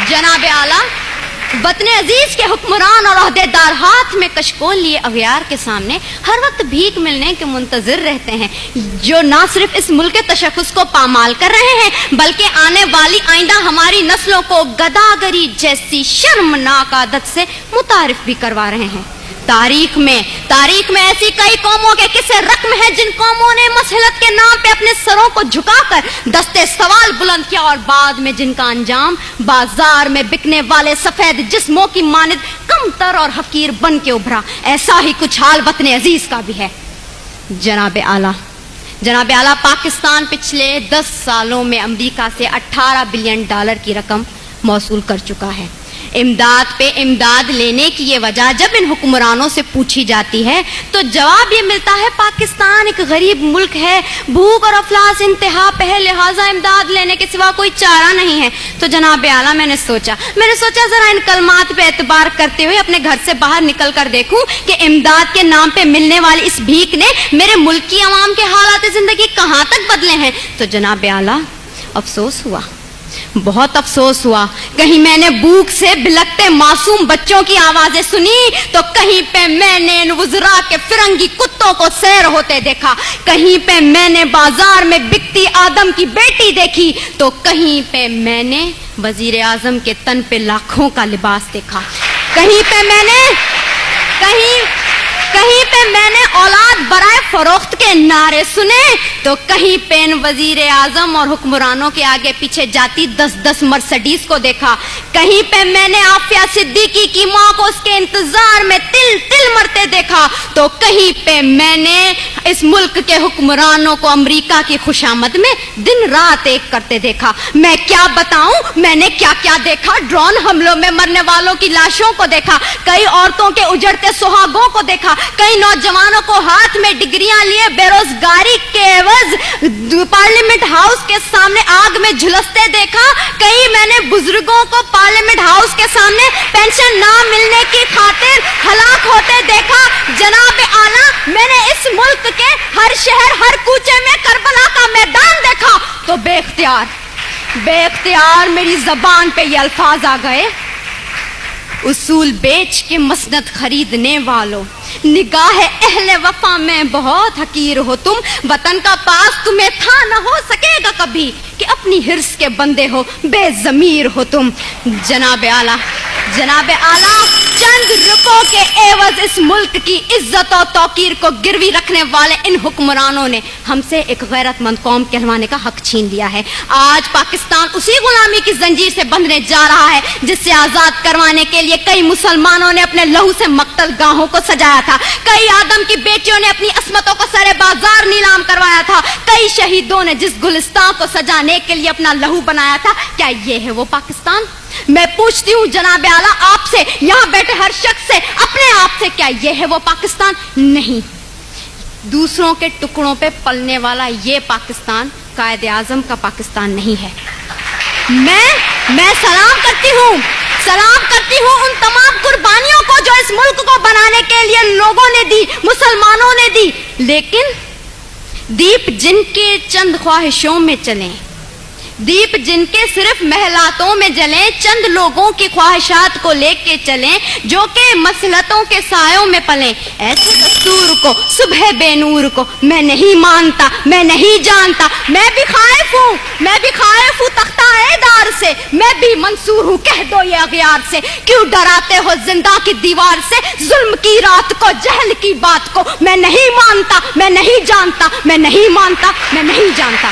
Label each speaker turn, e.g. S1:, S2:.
S1: जनाब आला, वतन अजीज के हुक्मरान और अहदेदार हाथ में कशकोल लिए अगयार के सामने हर वक्त भीख मिलने के मुंतजिर रहते हैं, जो ना सिर्फ इस मुल्क के तशख्खुस को पामाल कर रहे हैं बल्कि आने वाली आइंदा हमारी नस्लों को गदागरी जैसी शर्मनाक आदत से मुतारिफ भी करवा रहे हैं। तारीख में ऐसी कई कौमों के किस्से रकम हैं जिन कौमों ने मसलत के नाम पे अपने सरों को झुकाकर दस्ते सवाल बुलंद किया और बाद में जिनका अंजाम बाजार में बिकने वाले सफेद जिस्मों की मानिद कमतर और हकीर बन के उभरा। ऐसा ही कुछ हाल वतन अजीज का भी है। जनाब आला, पाकिस्तान पिछले 10 सालों में अमेरिका से $18 बिलियन की रकम मौसूल कर चुका है। इमदाद पे इमदाद लेने की ये वजह जब इन हुक्मरानों से पूछी जाती है तो जवाब ये मिलता है पाकिस्तान एक गरीब मुल्क है, भूख और अफलास इंतहा पे है, लिहाजा इमदाद लेने के सिवा कोई चारा नहीं है। तो जनाब आला, मैंने सोचा जरा इन कलमात पे एतबार करते हुए अपने घर से बाहर निकल कर देखूं कि इमदाद के नाम पे मिलने वाली इस भीख ने मेरे मुल्क की आवाम के हालात जिंदगी कहाँ तक बदले हैं। तो जनाब आला, अफसोस हुआ, बहुत अफसोस हुआ। कहीं मैंने भूख से बिलखते मासूम बच्चों की आवाजें सुनी तो कहीं पे मैंने इन वुज़रा के फिरंगी कुत्तों को सैर होते देखा, कहीं पे मैंने बाजार में बिकती आदम की बेटी देखी तो कहीं पे मैंने वजीर आजम के तन पे लाखों का लिबास देखा, कहीं पे मैंने औलाद बराए फरोख्त के नारे सुने तो कहीं पे इन वजीर आजम और हुक्मरानों के आगे पीछे जाती 10-10 मर्सिडीज को देखा, कहीं पे मैंने आफिया सिद्दीकी की माँ को उसके इंतजार में तिल तिल मरते देखा तो कहीं पे मैंने इस मुल्क के हुक्मरानों को अमेरिका की खुशामद में दिन रात एक करते देखा। मैं क्या बताऊं, मैंने क्या क्या देखा। ड्रोन हमलों में मरने वालों की लाशों को देखा, कई औरतों के उजड़ते सुहागों को देखा, कई नौजवानों को हाथ में डिग्रियां लिए बेरोजगारी के एवज पार्लियामेंट हाउस के सामने आग में झुलसते देखा, कई मैंने बुजुर्गों को पार्लियामेंट हाउस के सामने पेंशन ना मिलने की खातिर हलाक होते देखा। जनाब आला, मैंने इस मुल्क के हर शहर हर कूचे में करबला का मैदान देखा तो बेख्तियार मेरी जबान पे ये अल्फाज आ गए, उसूल बेच के मसनद खरीदने वालों, निगाह अहले वफा में बहुत हकीर हो तुम, वतन का पास तुम्हें था न हो सकेगा कभी कि अपनी हिर्स के बंदे हो, बेजमीर हो तुम। जनाब आला, चंद रुपयों के एवज इस मुल्क की इज्जत और तौकीर को गिरवी रखने वाले इन हुक्मरानों ने हमसे एक गैरतमंद कौम कहलवाने का हक छीन लिया है। आज पाकिस्तान उसी गुलामी की जंजीर से बंधने जा रहा है जिससे आजाद करवाने के लिए कई मुसलमानों ने अपने लहू से मक्तल गाहों को सजाया था, कई आदम की बेटियों ने अपनी अस्मतों को सरे बाजार नीलाम करवाया था, कई शहीदों ने जिस गुलिस्तान को सजाने के लिए अपना लहू बनाया था। क्या ये है वो पाकिस्तान? मैं पूछती हूँ जनाब आला आपसे, यहाँ बैठे हर शख्स से, अपने आप से, क्या ये है वो पाकिस्तान? नहीं। दूसरों के टुकड़ों पे पलने वाला ये पाकिस्तान कायदे आजम का पाकिस्तान नहीं है। मैं सलाम करती हूँ उन तमाम कुर्बानियों को जो इस मुल्क को बनाने के लिए लोगों ने दी, मुसलमानों ने दी, लेकिन दीप जिनके चंद ख्वाहिशों में चले, दीप जिनके सिर्फ महलातों में जलें, चंद लोगों की ख्वाहिशात को लेके चलें, जो कि मसलतों के सायों में पलें, ऐसे दस्तूर को, सुबह बेनूर को मैं नहीं मानता, मैं नहीं जानता। मैं भी खाइफ हूँ तख्ता-ए-दार से, मैं भी मंसूर हूँ कह दो ये अगयार से। क्यों डराते हो जिंदा की दीवार से, जुल्म की रात को, जहल की बात को मैं नहीं मानता, मैं नहीं जानता, मैं नहीं मानता, मैं नहीं जानता।